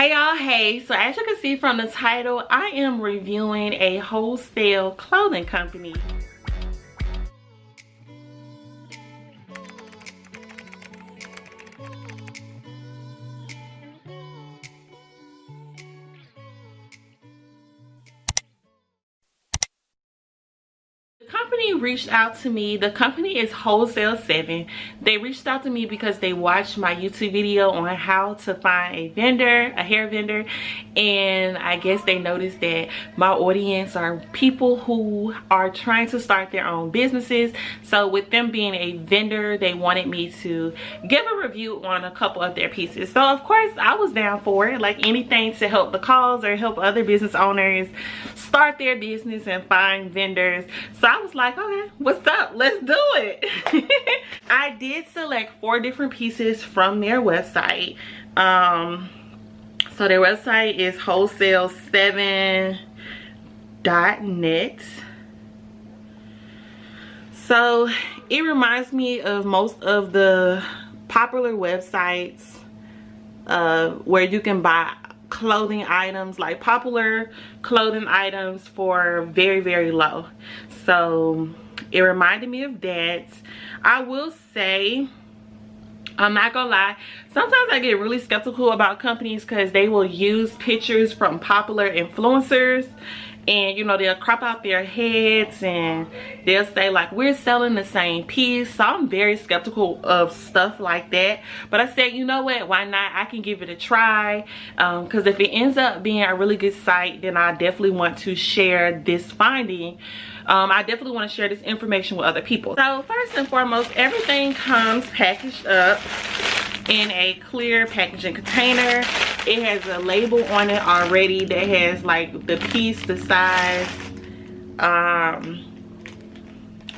Hey y'all, hey. So as you can see from the title, I am reviewing a wholesale clothing company. The company reached out to me. The company is Wholesale 7. They reached out to me because they watched my YouTube video on how to find a vendor, a hair vendor, and I guess they noticed that my audience are people who are trying to start their own businesses. So with them being a vendor, they wanted me to give a review on a couple of their pieces. So of course I was down for it, like anything to help the cause or help other business owners start their business and find vendors. So I was like, okay, what's up, let's do it. I did select 4 different pieces from their website. So their website is wholesale7.net. so it reminds me of most of the popular websites where you can buy clothing items, like popular clothing items for very low. So it reminded me of that. I will say, I'm not gonna lie, sometimes I get really skeptical about companies because they will use pictures from popular influencers, and you know, they'll crop out their heads and they'll say like, we're selling the same piece. So I'm very skeptical of stuff like that, but I said, you know what, why not? I can give it a try, because if it ends up being a really good site, then I definitely want to share this finding. I definitely want to share this information with other people. So first and foremost, everything comes packaged up in a clear packaging container. It has a label on it already that has like the piece, the size,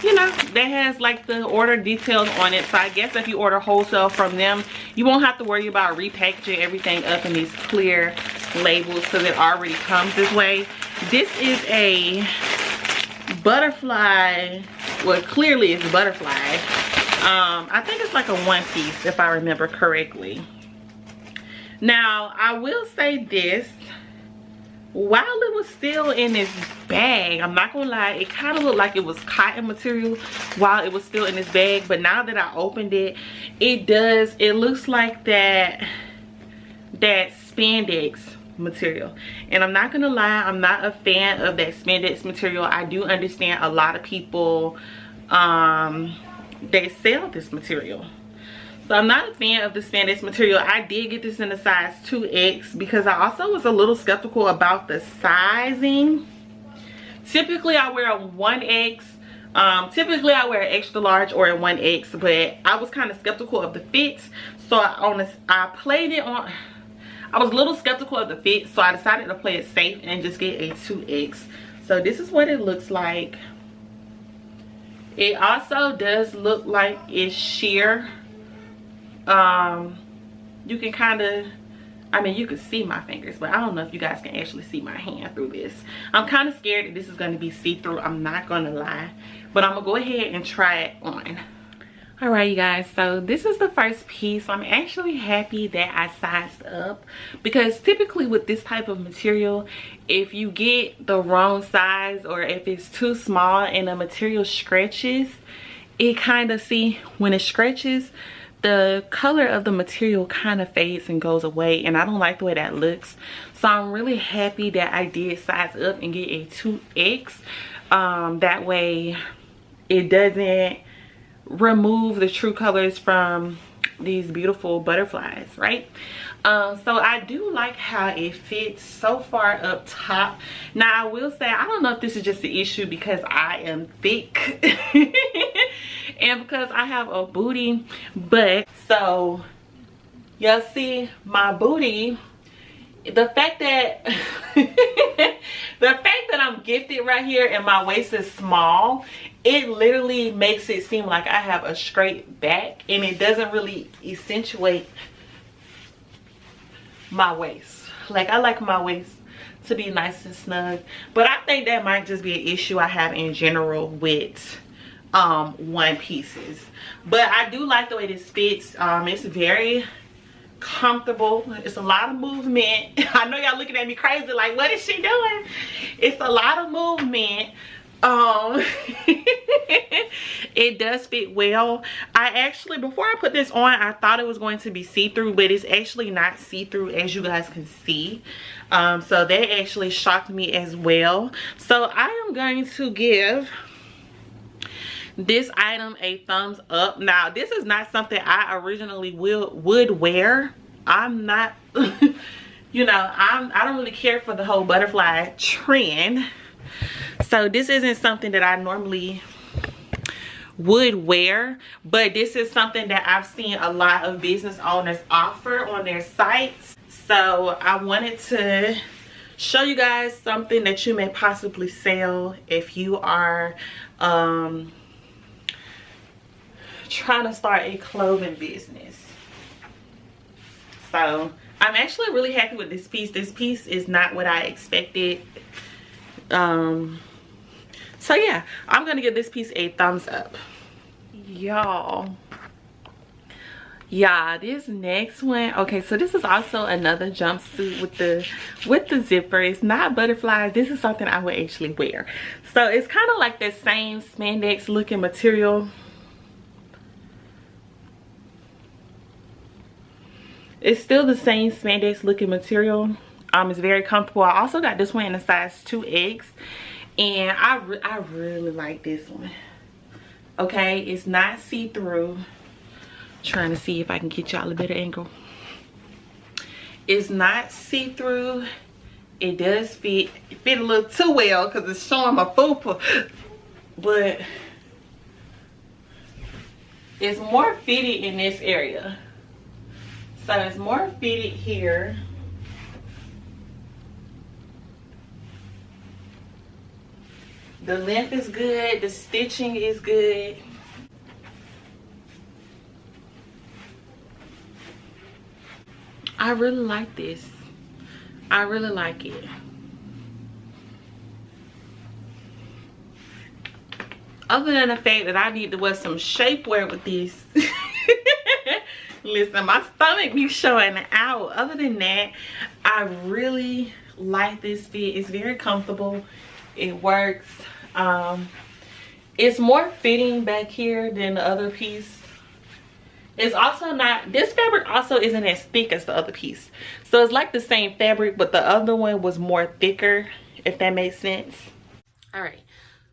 you know, that has like the order details on it. So I guess if you order wholesale from them, you won't have to worry about repackaging everything up in these clear labels because it already comes this way. This is a butterfly, well, clearly it's butterfly. I think it's like a one piece if I remember correctly. Now I will say this, while it was still in this bag, I'm not gonna lie, it kind of looked like it was cotton material while it was still in this bag, but now that I opened it, it looks like that spandex material. And I'm not gonna lie, I'm not a fan of that spandex material. I do understand a lot of people they sell this material, so I'm not a fan of the spandex material. I did get this in a size 2X because I also was a little skeptical about the sizing. Typically I wear a 1X. Typically I wear an extra large or a 1X, but I was kind of skeptical of the fit, so I played it on. I was a little skeptical of the fit, so I decided to play it safe and just get a 2X. So this is what it looks like. It also does look like it's sheer. You can kind of, I mean, you can see my fingers, but I don't know if you guys can actually see my hand through this. I'm kind of scared that this is going to be see-through, I'm not going to lie, but I'm gonna go ahead and try it on. All right, you guys, so this is the first piece. I'm actually happy that I sized up, because typically with this type of material, if you get the wrong size or if it's too small and the material stretches, it kind of, see, when it stretches, the color of the material kind of fades and goes away, and I don't like the way that looks. So I'm really happy that I did size up and get a 2X. That way it doesn't remove the true colors from these beautiful butterflies, right? So I do like how it fits so far up top. Now I will say, I don't know if this is just the issue because I am thick and because I have a booty, but so y'all see my booty, the fact that I'm gifted right here and my waist is small, it literally makes it seem like I have a straight back, and it doesn't really accentuate my waist. Like, I like my waist to be nice and snug, but I think that might just be an issue I have in general with one pieces. But I do like the way this fits. It's very comfortable. It's a lot of movement. I know y'all looking at me crazy like, what is she doing? It's a lot of movement. It does fit well. I actually, before I put this on, I thought it was going to be see-through, but it's actually not see-through, as you guys can see. So that actually shocked me as well. So I am going to give this item a thumbs up. Now, this is not something I originally would wear. I'm not you know, I don't really care for the whole butterfly trend. So this isn't something that I normally would wear, but this is something that I've seen a lot of business owners offer on their sites. So I wanted to show you guys something that you may possibly sell if you are trying to start a clothing business. So I'm actually really happy with this piece. This piece is not what I expected. So yeah, I'm gonna give this piece a thumbs up. Y'all, yeah, this next one, okay, so this is also another jumpsuit with the zipper. It's not butterflies. This is something I would actually wear. So it's kind of like the same spandex looking material. It's still the same spandex looking material. It's very comfortable. I also got this one in a size 2X, and I really like this one. Okay, it's not see-through. Trying to see if I can get y'all a better angle. It's not see-through. It does fit a little too well because it's showing my fupa, but it's more fitted in this area. So it's more fitted here. The length is good. The stitching is good. I really like this. I really like it. Other than the fact that I need to wear some shapewear with this. Listen, my stomach be showing out. Other than that, I really like this fit. It's very comfortable. It works. It's more fitting back here than the other piece. It's also not, this fabric also isn't as thick as the other piece. So it's like the same fabric, but the other one was more thicker, if that makes sense. All right.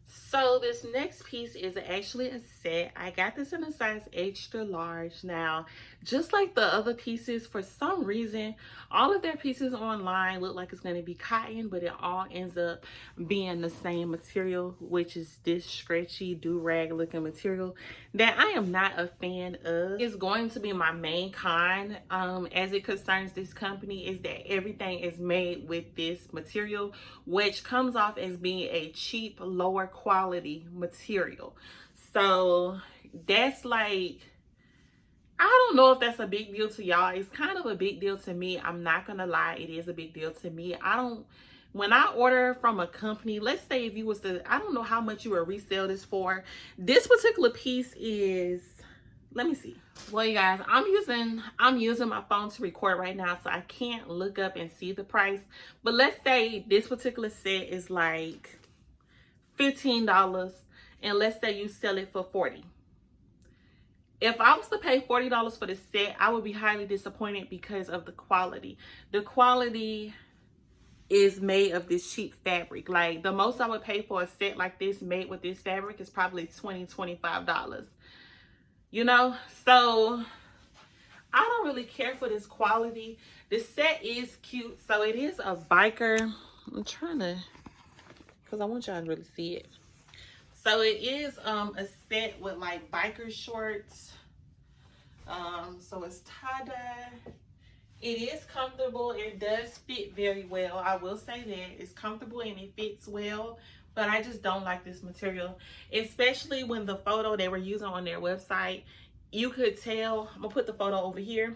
So this next piece is actually a set. I got this in a size extra large. Now, just like the other pieces, for some reason, all of their pieces online look like it's going to be cotton, but it all ends up being the same material, which is this stretchy do-rag looking material that I am not a fan of. It's going to be my main con as it concerns this company, is that everything is made with this material, which comes off as being a cheap, lower quality material. So that's like, I don't know if that's a big deal to y'all. It's kind of a big deal to me. I'm not gonna lie, it is a big deal to me. When I order from a company, let's say if you was to, I don't know how much you would resell this for. This particular piece is, let me see. Well, you guys, I'm using my phone to record right now, so I can't look up and see the price. But let's say this particular set is like $15, and let's say you sell it for $40. If I was to pay $40 for the set, I would be highly disappointed because of the quality. The quality is made of this cheap fabric. Like, the most I would pay for a set like this made with this fabric is probably $20, $25. You know? So I don't really care for this quality. The set is cute. So it is a biker. I'm trying to, because I want y'all to really see it. So it is a set with like biker shorts. So it's tie-dye. It is comfortable. It does fit very well. I will say that it's comfortable and it fits well, but I just don't like this material, especially when the photo they were using on their website, you could tell, I'm gonna put the photo over here,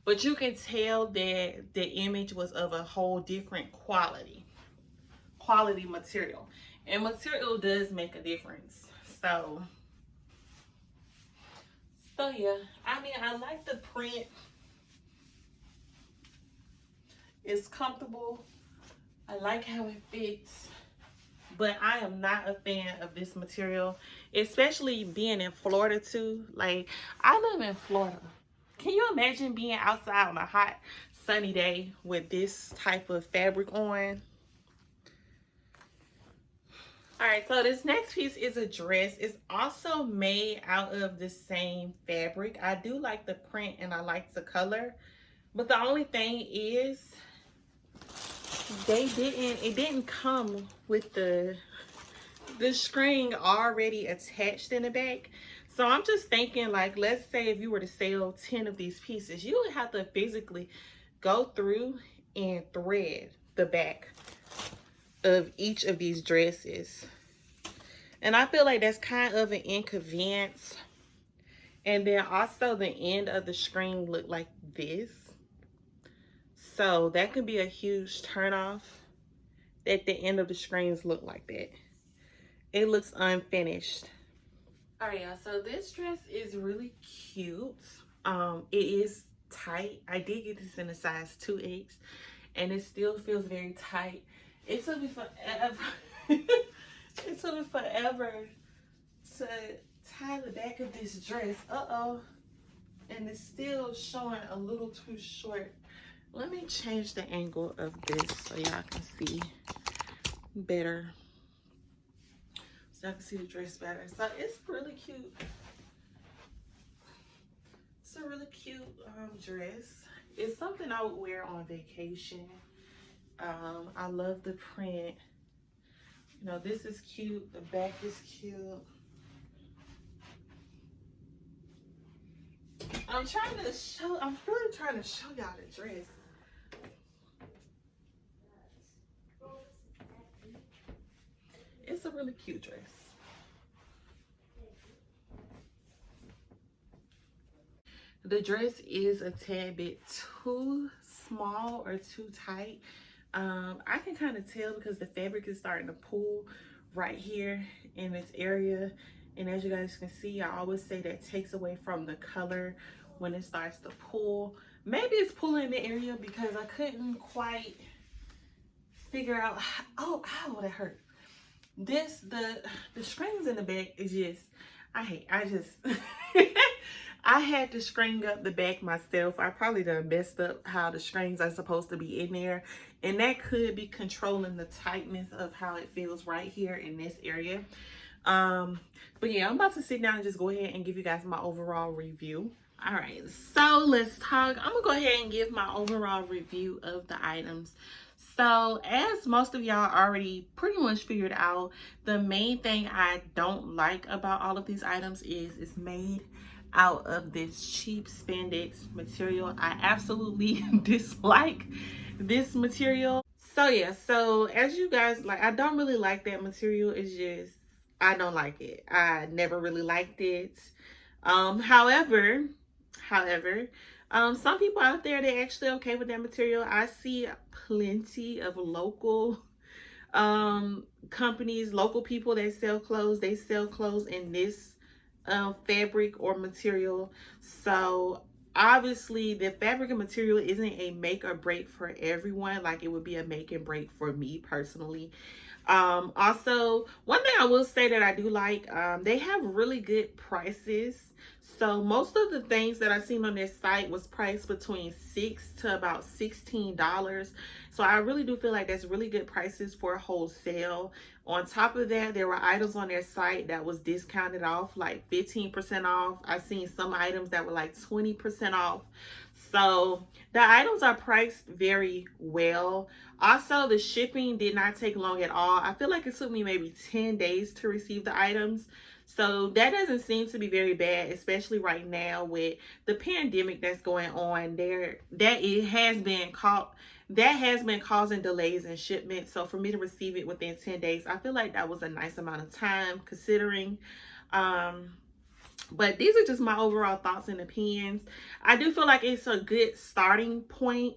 but you can tell that the image was of a whole different quality material. And material does make a difference. So yeah, I mean, I like the print. It's comfortable. I like how it fits. But I am not a fan of this material, especially being in Florida too. Like, I live in Florida. Can you imagine being outside on a hot, sunny day with this type of fabric on? All right, so this next piece is a dress. It's also made out of the same fabric. I do like the print and I like the color. But the only thing is, it didn't come with the string already attached in the back. So I'm just thinking, like, let's say if you were to sell 10 of these pieces, you would have to physically go through and thread the back of each of these dresses. And I feel like that's kind of an inconvenience. And then also the end of the string look like this. So that could be a huge turnoff that the end of the strings look like that. It looks unfinished. All right, y'all, so this dress is really cute. It is tight. I did get this in a size 2X and it still feels very tight. It took me forever. It took me forever to tie the back of this dress. And it's still showing a little too short. Let me change the angle of this so y'all can see better. So I can see the dress better. So it's really cute. It's a really cute dress. It's something I would wear on vacation. I love the print. You know, this is cute. The back is cute. I'm really trying to show y'all the dress. It's a really cute dress. The dress is a tad bit too small or too tight. I can kind of tell because the fabric is starting to pull right here in this area. And as you guys can see, I always say that takes away from the color when it starts to pull. Maybe it's pulling in the area because I couldn't quite figure out ow, that hurt. The strings in the back is just, I had to string up the back myself. I probably done messed up how the strings are supposed to be in there. And that could be controlling the tightness of how it feels right here in this area. But yeah, I'm about to sit down and just go ahead and give you guys my overall review. All right, so let's talk. I'm gonna go ahead and give my overall review of the items. So as most of y'all already pretty much figured out, the main thing I don't like about all of these items is it's made out of this cheap spandex material. I absolutely dislike this material. So yeah, so as you guys, like, I don't really like that material. It's just, I don't like it. I never really liked it. However, some people out there, they're actually okay with that material. I see plenty of local companies, local people that sell clothes. They sell clothes in this fabric or material. So obviously the fabric and material isn't a make or break for everyone. Like, it would be a make and break for me personally. Also, one thing I will say that I do like, they have really good prices. So most of the things that I've seen on their site was priced between $6 to about $16. So I really do feel like that's really good prices for wholesale. On top of that, there were items on their site that was discounted off, like 15% off. I've seen some items that were like 20% off. So the items are priced very well. Also, the shipping did not take long at all. I feel like it took me maybe 10 days to receive the items. So that doesn't seem to be very bad, especially right now with the pandemic that's going on. That has been causing delays in shipment. So for me to receive it within 10 days, I feel like that was a nice amount of time considering. But these are just my overall thoughts and opinions. I do feel like it's a good starting point.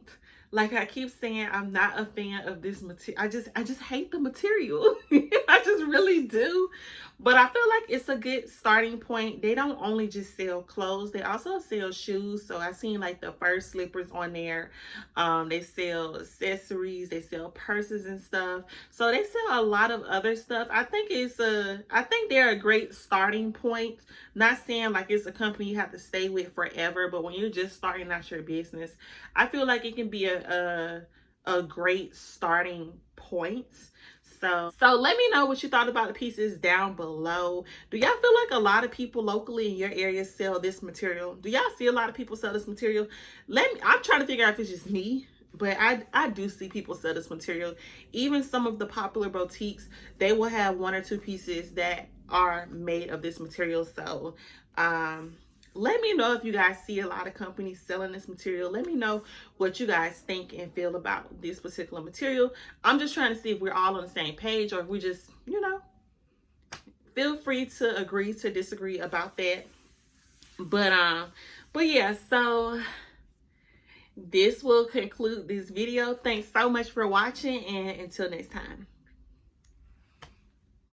like I keep saying, I'm not a fan of this material. I just hate the material. I just really do. But I feel like it's a good starting point. They don't only just sell clothes, they also sell shoes. So I seen like the first slippers on there. They sell accessories, they sell purses and stuff. So they sell a lot of other stuff. I think they're a great starting point. Not saying like it's a company you have to stay with forever, but when you're just starting out your business, I feel like it can be a great starting point. So let me know what you thought about the pieces down below. Do y'all feel like a lot of people locally in your area sell this material? Do y'all see a lot of people sell this material? I'm trying to figure out if it's just me, but I do see people sell this material. Even some of the popular boutiques, they will have one or two pieces that are made of this material. So let me know if you guys see a lot of companies selling this material. Let me know what you guys think and feel about this particular material. I'm just trying to see if we're all on the same page, or if we just, feel free to agree to disagree about that. But yeah, so this will conclude this video. Thanks so much for watching, and until next time.